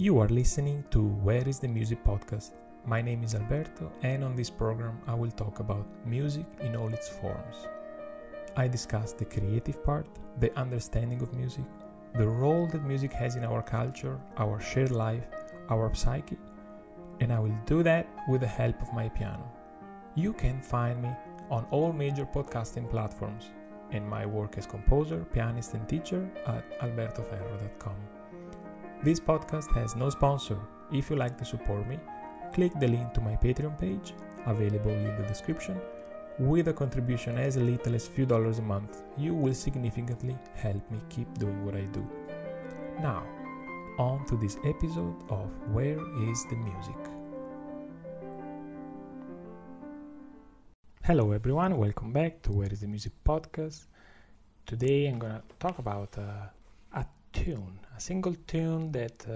You are listening to Where is the Music podcast. My name is Alberto, and on this program I will talk about music in all its forms. I discuss the creative part, the understanding of music, the role that music has in our culture, our shared life, our psyche, and I will do that with the help of my piano. You can find me on all major podcasting platforms and my work as composer, pianist and teacher at albertoferro.com. This podcast has no sponsor. If you like to support me, click the link to my Patreon page, available in the description. With a contribution as little as few dollars a month, you will significantly help me keep doing what I do. Now, on to this episode of Where is the Music? Hello everyone, welcome back to Where is the Music podcast. Today I'm gonna talk about a tune, a single tune that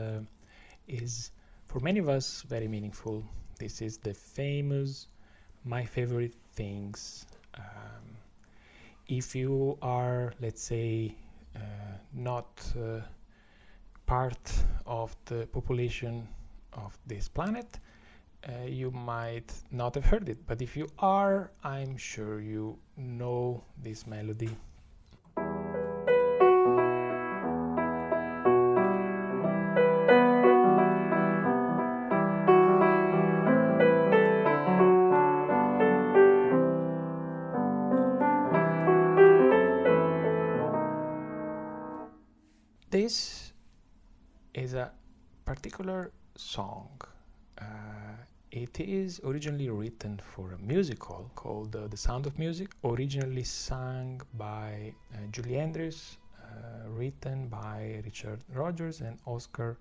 is for many of us very meaningful. This is the famous My Favorite Things. If you are, let's say, not part of the population of this planet, you might not have heard it, but if you are, I'm sure you know this melody. This is a particular song. It is originally written for a musical called The Sound of Music, originally sung by Julie Andrews, written by Richard Rodgers and Oscar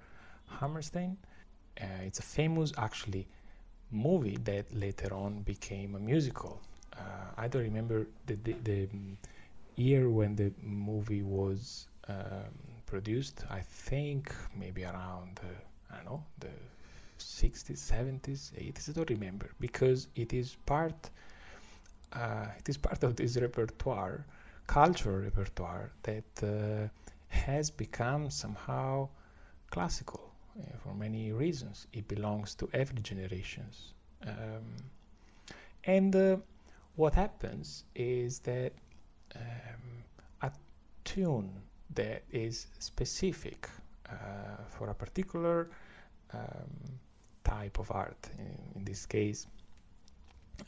Hammerstein. It's a famous, actually, movie that later on became a musical. I don't remember the year when the movie was produced. I think maybe around, the 60s, 70s, 80s, I don't remember, because it is part of this repertoire, cultural repertoire, that has become somehow classical for many reasons. It belongs to every generations. And what happens is that a tune that is specific for a particular type of art, in this case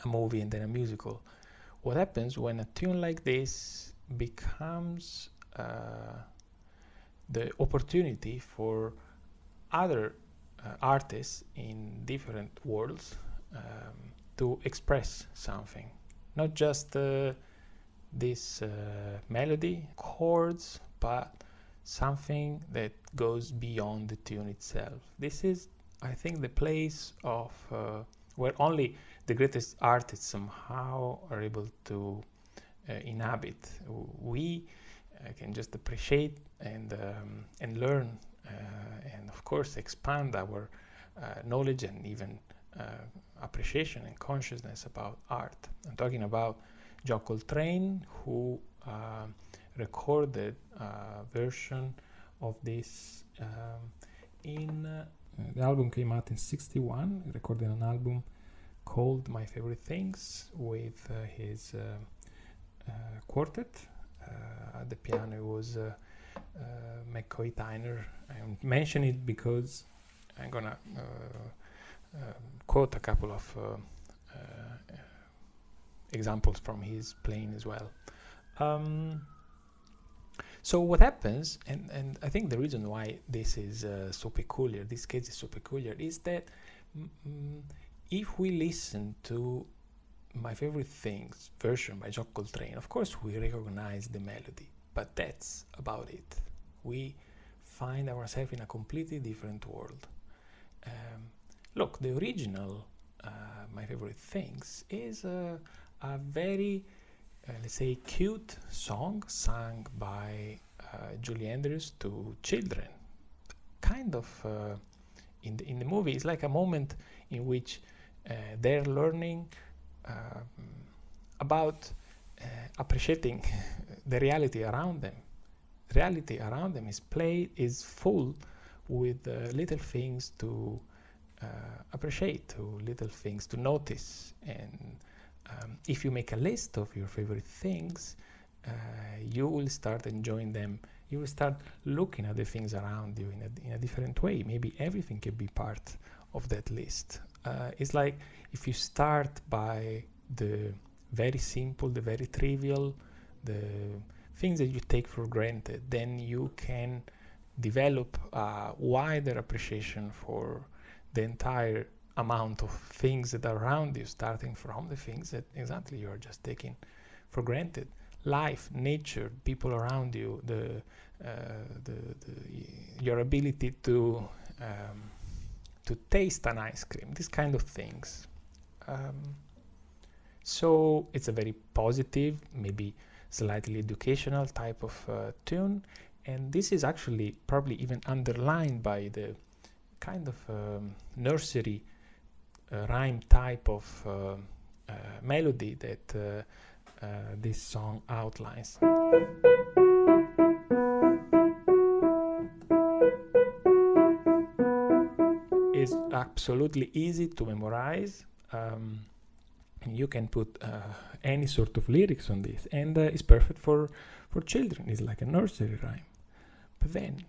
a movie and then a musical. What happens when a tune like this becomes the opportunity for other artists in different worlds to express something, not just this melody, chords, but something that goes beyond the tune itself. This is, I think, the place of where only the greatest artists somehow are able to inhabit. We can just appreciate and learn and of course expand our knowledge and even appreciation and consciousness about art. I'm talking about John Coltrane, who recorded a version of this in the album came out in 1961. He recorded an album called My Favorite Things with his quartet. At the piano it was McCoy Tyner. I mention it because I'm gonna quote a couple of examples from his playing as well. So what happens, and I think the reason why this is so peculiar, this case is so peculiar, is that if we listen to My Favorite Things version by John Coltrane, of course we recognize the melody, but that's about it. We find ourselves in a completely different world. Look, the original My Favorite Things is a very let's say cute song sung by Julie Andrews to children. Kind of in the movie, it's like a moment in which they're learning about appreciating the reality around them. Reality around them is full with little things to appreciate, to little things to notice. And if you make a list of your favorite things, you will start enjoying them. You will start looking at the things around you in a different way. Maybe everything can be part of that list. It's like if you start by the very simple, the very trivial, the things that you take for granted, then you can develop a wider appreciation for the entire amount of things that are around you, starting from the things that exactly you're just taking for granted. Life, nature, people around you, your ability to taste an ice cream, these kind of things. So it's a very positive, maybe slightly educational type of tune, and this is actually probably even underlined by the kind of nursery rhyme type of melody that this song outlines. It's absolutely easy to memorize. You can put any sort of lyrics on this, and it's perfect for children. It's like a nursery rhyme. But then,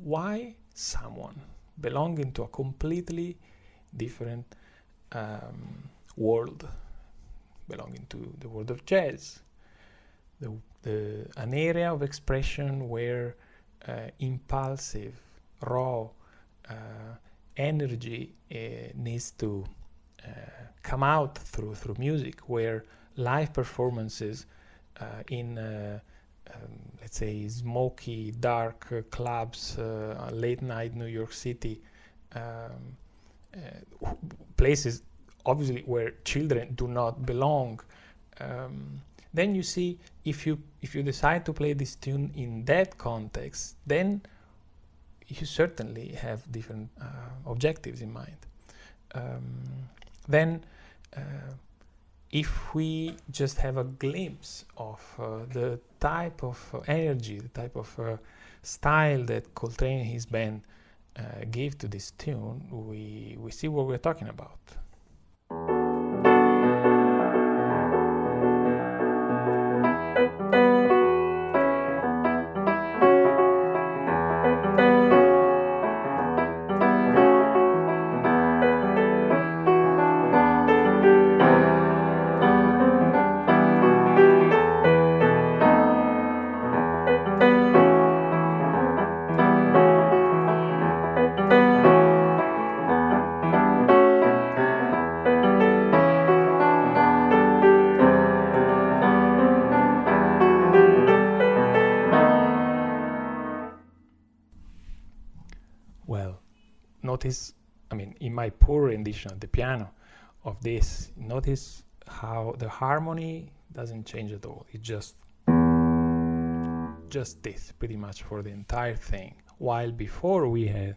why someone belonging to a completely different world, belonging to the world of jazz, an area of expression where impulsive, raw energy needs to come out through music, where live performances in let's say smoky, dark clubs, late night New York City, places obviously where children do not belong. Then you see, if you decide to play this tune in that context, then you certainly have different objectives in mind. Then if we just have a glimpse of the type of energy, the type of style that Coltrane and his band gave to this tune, we see what we're talking about. Notice, I mean, in my poor rendition of the piano of this, notice how the harmony doesn't change at all. It's just this, pretty much for the entire thing. While before we had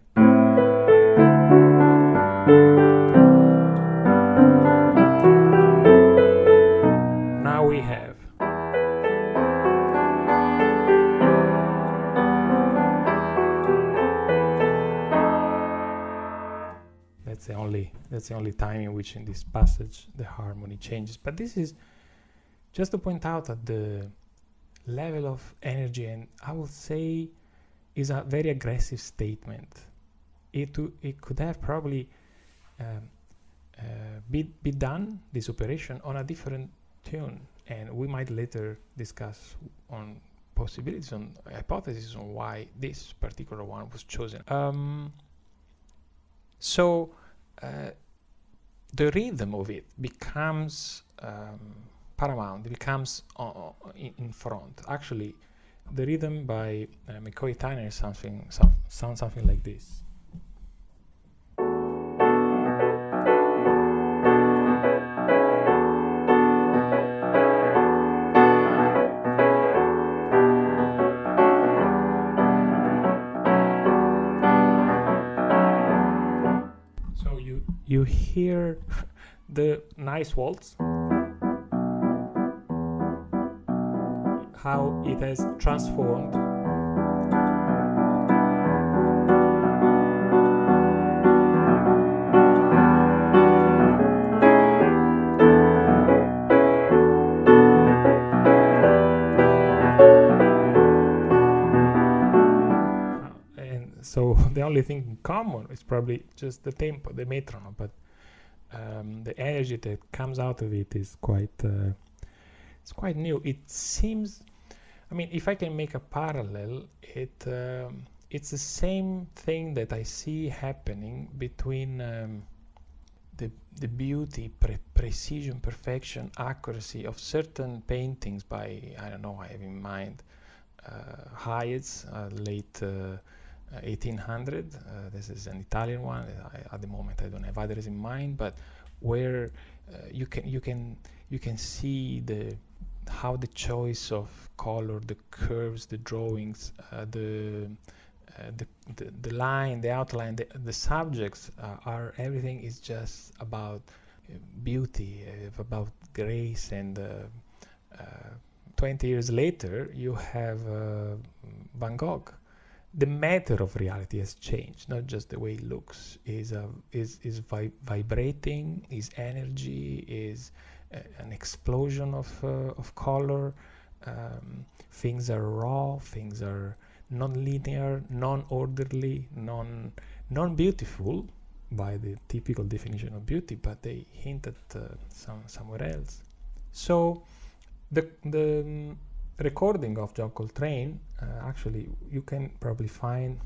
now we have that's the only time in which in this passage the harmony changes. But this is just to point out that the level of energy, and I would say is a very aggressive statement. It could have probably be done, this operation, on a different tune, and we might later discuss on possibilities, on hypotheses on why this particular one was chosen. So the rhythm of it becomes paramount, it becomes in front. Actually, the rhythm by McCoy Tyner sounds something like this. So you hear the nice waltz, how it has transformed the only thing in common is probably just the tempo, the metronome, but the energy that comes out of it is it's quite new. It seems, I mean, if I can make a parallel, it's the same thing that I see happening between the beauty, precision, perfection, accuracy of certain paintings by, I don't know, I have in mind Hayez, late 1800. This is an Italian one. At the moment, I don't have others in mind, but where you can see how the choice of color, the curves, the drawings, the line, the outline, the subjects are, everything is just about beauty, about grace. And 20 years later, you have Van Gogh. The matter of reality has changed, not just the way it looks. Is vibrating, is energy, is an explosion of color. Things are raw, things are non-linear, non-orderly, non-beautiful by the typical definition of beauty, but they hint at somewhere else. So the recording of John Coltrane, actually you can probably find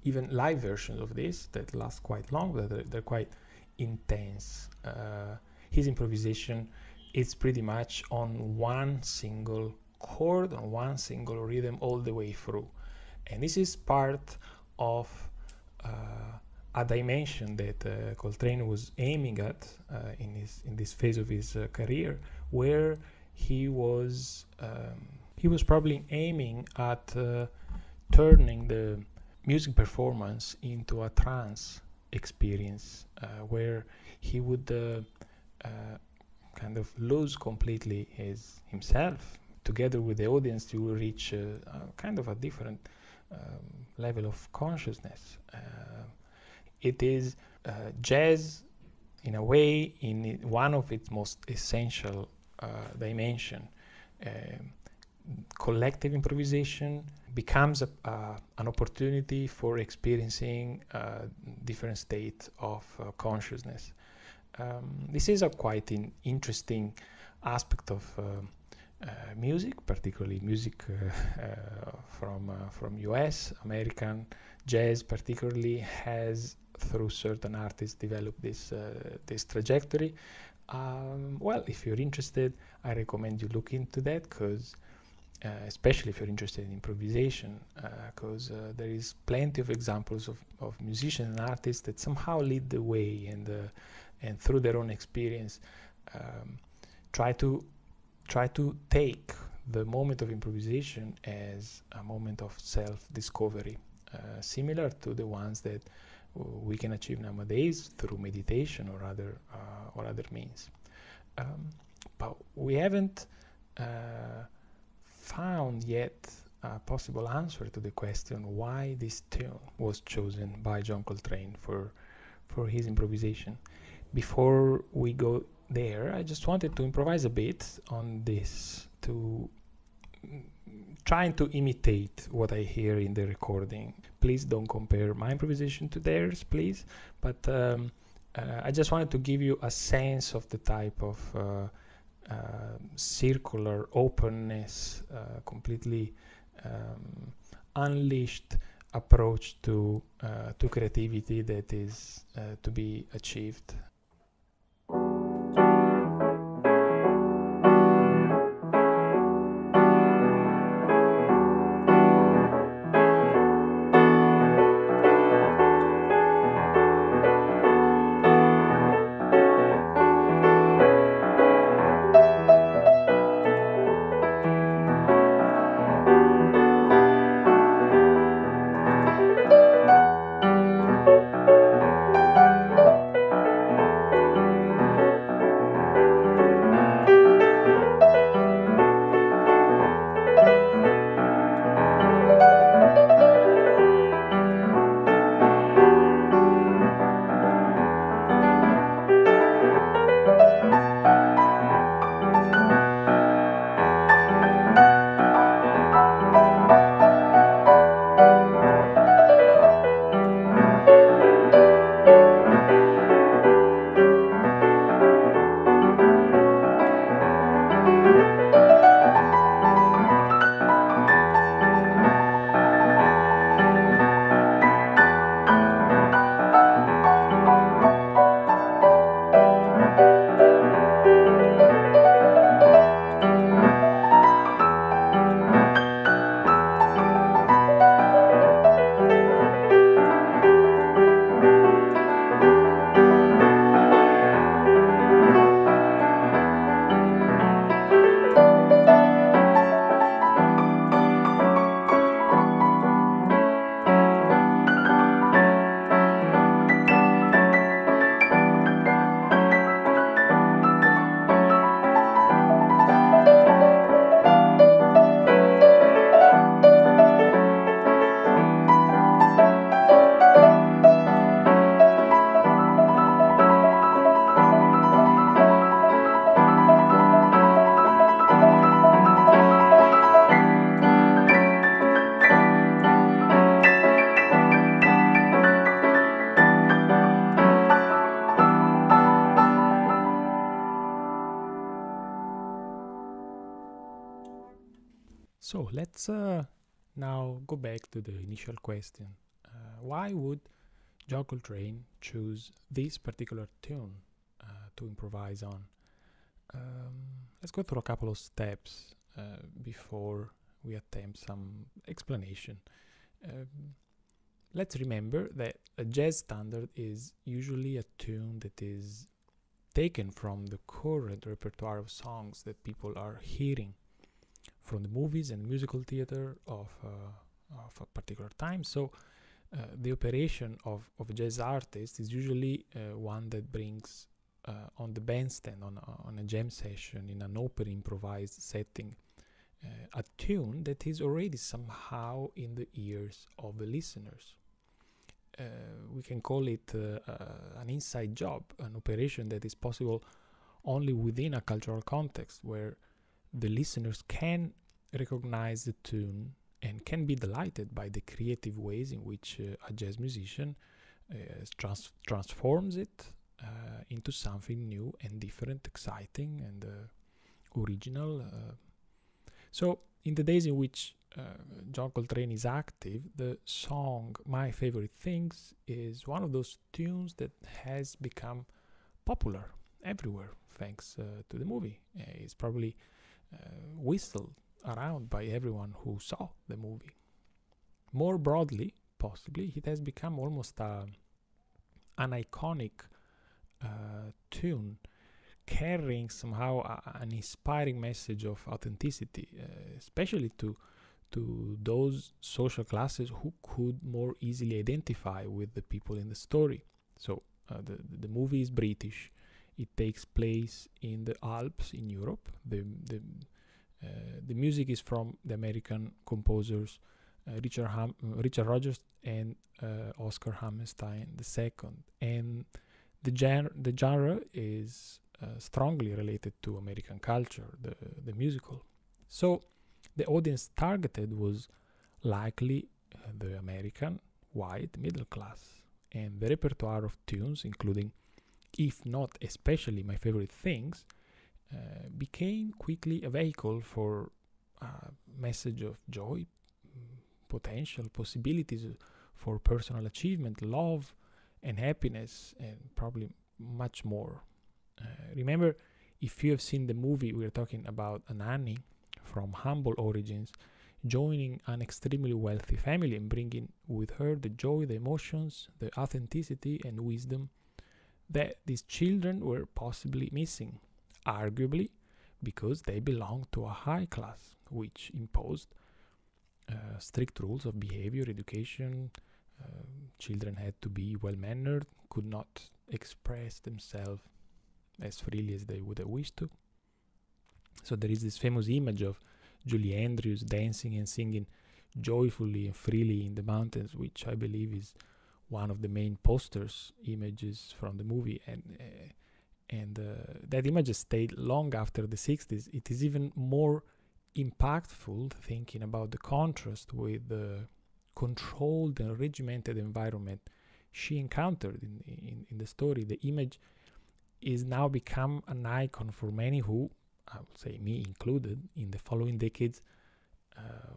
even live versions of this that last quite long, but they're quite intense. His improvisation is pretty much on one single chord, on one single rhythm all the way through, and this is part of a dimension that Coltrane was aiming at in this phase of his career, where he was probably aiming at turning the music performance into a trance experience, where he would kind of lose completely himself together with the audience to reach kind of a different level of consciousness. It is jazz, in a way, in one of its most essential dimension. Collective improvisation becomes an opportunity for experiencing a different state of consciousnness. This is a quite interesting aspect of music, particularly music from US. American jazz particularly has, through certain artists, developed this trajectory. Well, if you're interested, I recommend you look into that, because especially if you're interested in improvisation, because there is plenty of examples of musicians and artists that somehow lead the way, and through their own experience try to take the moment of improvisation as a moment of self-discovery, similar to the ones that we can achieve nowadays through meditation or other means. But we haven't found yet a possible answer to the question why this tune was chosen by John Coltrane for his improvisation. Before we go there, I just wanted to improvise a bit on this, to trying to imitate what I hear in the recording. Please don't compare my improvisation to theirs, please. But I just wanted to give you a sense of the type of circular openness, completely unleashed approach to creativity that is to be achieved. So let's now go back to the initial question. Why would John Coltrane choose this particular tune to improvise on? Let's go through a couple of steps before we attempt some explanation. Let's remember that a jazz standard is usually a tune that is taken from the current repertoire of songs that people are hearing from the movies and musical theater of a particular time. So the operation of a jazz artist is usually one that brings on the bandstand, on a jam session, in an open improvised setting, a tune that is already somehow in the ears of the listeners. We can call it an inside job, an operation that is possible only within a cultural context where the listeners can recognize the tune and can be delighted by the creative ways in which a jazz musician transforms it into something new and different, exciting and original. So in the days in which John Coltrane is active, the song My Favorite Things is one of those tunes that has become popular everywhere thanks to the movie. It's probably whistled around by everyone who saw the movie. More broadly, possibly, it has become almost an iconic tune, carrying somehow an inspiring message of authenticity, especially to those social classes who could more easily identify with the people in the story. So the movie is British. It takes place in the Alps in Europe. The music is from the American composers Richard Rodgers and Oscar Hammerstein II, and the genre is strongly related to American culture, the musical. So the audience targeted was likely the American white middle class, and the repertoire of tunes, including, if not especially, My Favorite Things, became quickly a vehicle for a message of joy, potential, possibilities for personal achievement, love and happiness, and probably much more. Remember, if you have seen the movie, we're talking about a nanny from humble origins joining an extremely wealthy family and bringing with her the joy, the emotions, the authenticity and wisdom that these children were possibly missing, arguably because they belonged to a high class which imposed strict rules of behavior, education. Children had to be well-mannered, could not express themselves as freely as they would have wished to. So there is this famous image of Julie Andrews dancing and singing joyfully and freely in the mountains, which I believe is one of the main posters images from the movie, and that image has stayed long after the 60s. It is even more impactful thinking about the contrast with the controlled and regimented environment she encountered in the story. The image is now become an icon for many who, I would say me included, in the following decades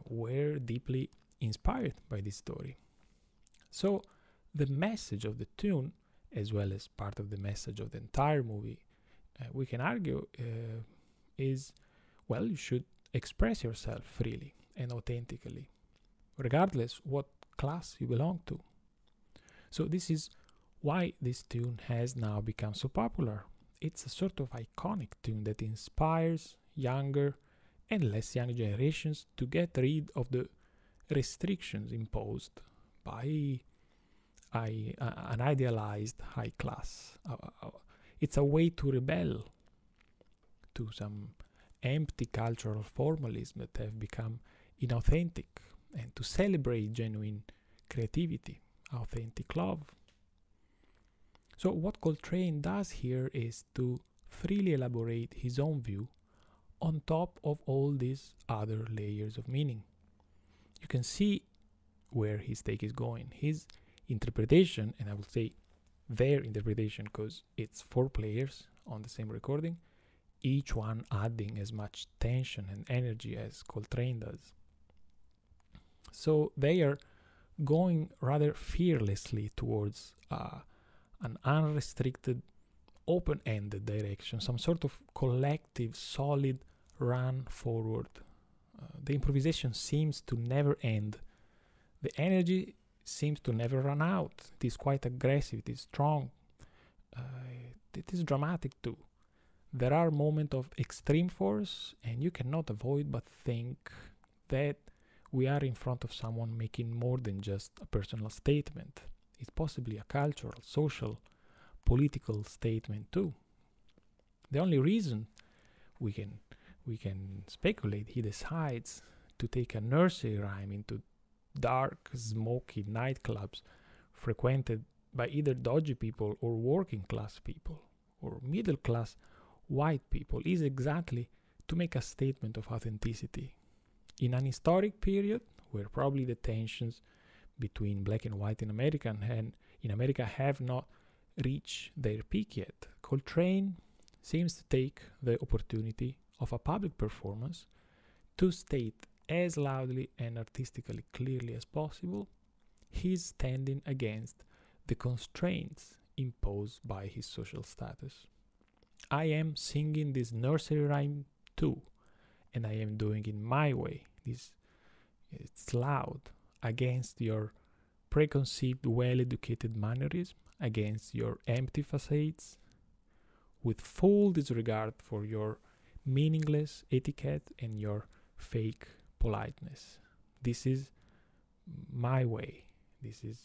were deeply inspired by this story. So the message of the tune, as well as part of the message of the entire movie, we can argue is, well, you should express yourself freely and authentically, regardless what class you belong to. So this is why this tune has now become so popular. It's a sort of iconic tune that inspires younger and less young generations to get rid of the restrictions imposed by an idealized high class. It's a way to rebel to some empty cultural formalism that have become inauthentic, and to celebrate genuine creativity, authentic love. So what Coltrane does here is to freely elaborate his own view on top of all these other layers of meaning. You can see where his take is going. His interpretation, and I will say their interpretation because it's 4 players on the same recording, each one adding as much tension and energy as Coltrane does. So they are going rather fearlessly towards an unrestricted, open-ended direction, some sort of collective, solid run forward. The improvisation seems to never end. The energy seems to never run out. It is quite aggressive, it is strong, it is dramatic too. There are moments of extreme force, and you cannot avoid but think that we are in front of someone making more than just a personal statement. It's possibly a cultural, social, political statement too. The only reason we can speculate he decides to take a nursery rhyme into dark, smoky nightclubs frequented by either dodgy people or working class people or middle class white people is exactly to make a statement of authenticity. In an historic period where probably the tensions between black and white in America have not reached their peak yet, Coltrane seems to take the opportunity of a public performance to state as loudly and artistically clearly as possible his standing against the constraints imposed by his social status. I am singing this nursery rhyme too, and I am doing it my way. It's loud, against your preconceived, well-educated mannerism, against your empty facades, with full disregard for your meaningless etiquette and your fake politeness. This is my way. This is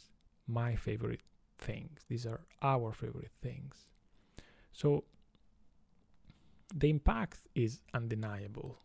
my favorite things. These are our favorite things. So the impact is undeniable.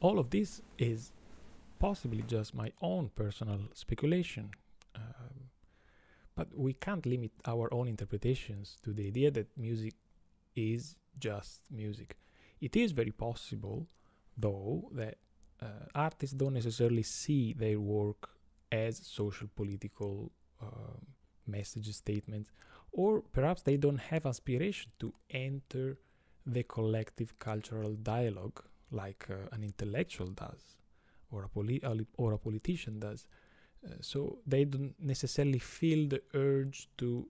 All of this is possibly just my own personal speculation, but we can't limit our own interpretations to the idea that music is just music. It is very possible, though, that artists don't necessarily see their work as social, political message statements, or perhaps they don't have aspiration to enter the collective cultural dialogue like an intellectual does, or a politician does. So they don't necessarily feel the urge to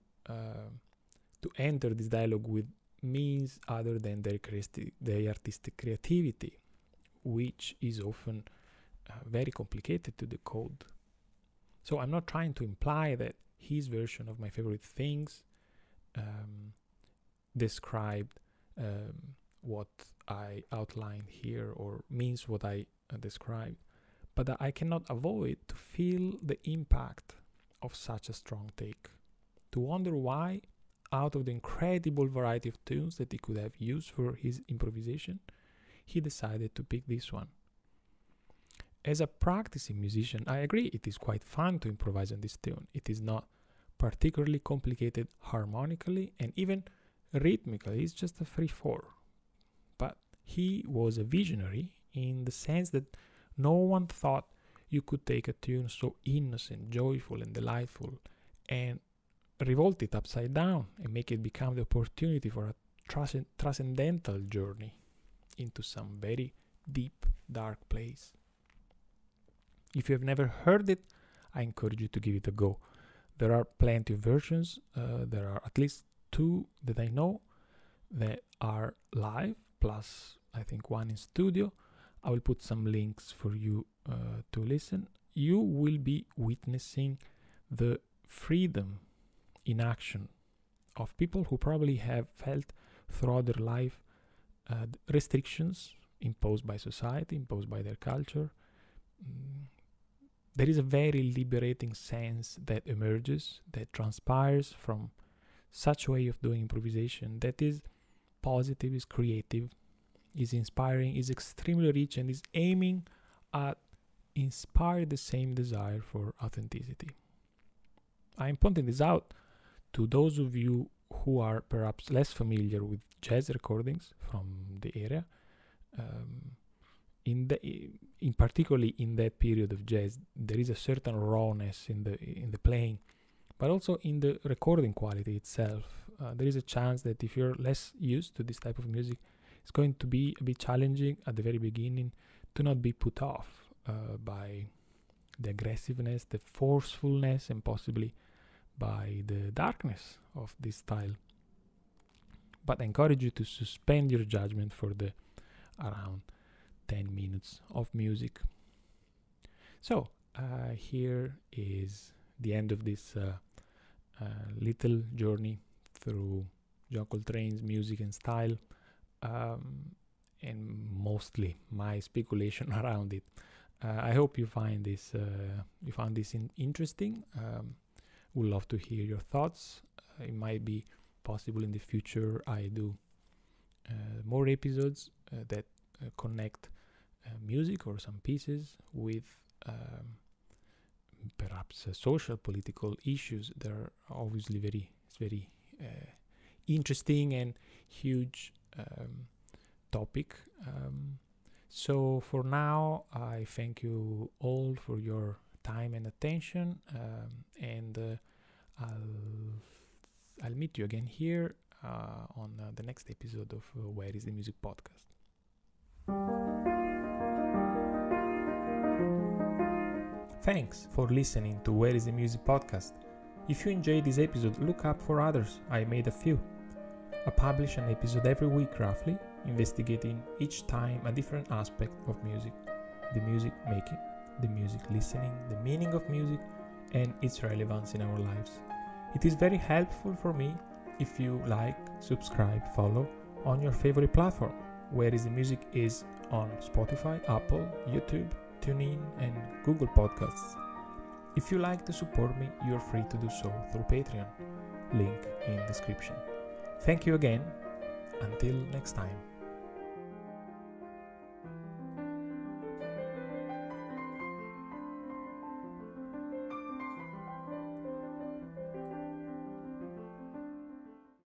enter this dialogue with means other than their artistic creativity, which is often very complicated to decode. So I'm not trying to imply that his version of my favorite things described what I outlined here or means what I described, but I cannot avoid to feel the impact of such a strong take, to wonder why, out of the incredible variety of tunes that he could have used for his improvisation, he decided to pick this one. As a practicing musician, I agree it is quite fun to improvise on this tune. It is not particularly complicated harmonically and even rhythmically, it's just a 3/4. But he was a visionary in the sense that no one thought you could take a tune so innocent, joyful and delightful and revolt it upside down and make it become the opportunity for a transcendental journey into some very deep, dark place. If you have never heard it, I encourage you to give it a go. There are plenty of versions. There are at least 2 that I know that are live, plus I think 1 in studio. I will put some links for you to listen. You will be witnessing the freedom in action of people who probably have felt throughout their life restrictions imposed by society, imposed by their culture. There is a very liberating sense that emerges, that transpires from such a way of doing improvisation that is positive, is creative, is inspiring, is extremely rich, and is aiming at inspire the same desire for authenticity. I'm pointing this out to those of you who are perhaps less familiar with jazz recordings from the area. In particularly in that period of jazz, there is a certain rawness in the playing, but also in the recording quality itself. There is a chance that if you're less used to this type of music, it's going to be a bit challenging at the very beginning to not be put off by the aggressiveness, the forcefulness, and possibly by the darkness of this style. But I encourage you to suspend your judgment for the around 10 minutes of music. So here is the end of this little journey through John Coltrane's music and style, and mostly my speculation around it. I hope you find this interesting. Would love to hear your thoughts. It might be possible in the future I do more episodes that connect music or some pieces with perhaps social political issues. They're obviously very interesting and huge topic. So for now, I thank you all for your time and attention, and I'll meet you again here on the next episode of Where is the Music podcast. Thanks for listening to Where is the Music podcast. If you enjoyed this episode, look up for others. I made a few. I publish an episode every week roughly, investigating each time a different aspect of music, the music making, the music listening, the meaning of music, and its relevance in our lives. It is very helpful for me if you like, subscribe, follow on your favorite platform. Where is the Music is on Spotify, Apple, YouTube, TuneIn, and Google Podcasts. If you like to support me, you're free to do so through Patreon. Link in description. Thank you again. Until next time.